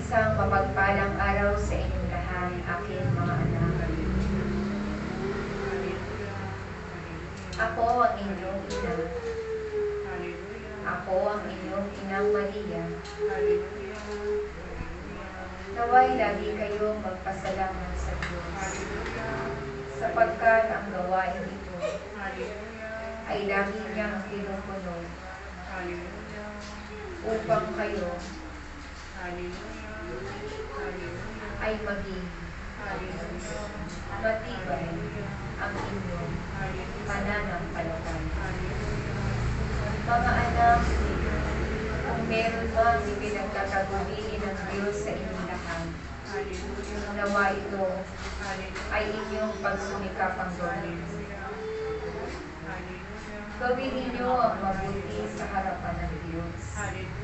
Isang mapagpalang araw sa inyong lahat, aking mga anak. Ako ang inyong ina. Ako ang inyong inang Maria. Naway lagi kayong magpasalamat sa Diyos, sapagkat ang gawain ito ay lagi niyang pinupuno upang kayo ay maging matibay ang inyong pananampalataya. Mga anak, kung meron mang ipinagkakagulili ng Diyos sa inyong lahat, nawa ito ay inyong pagsumikapang gawin. Gawin ninyo ang mabuti sa harapan ng Diyos.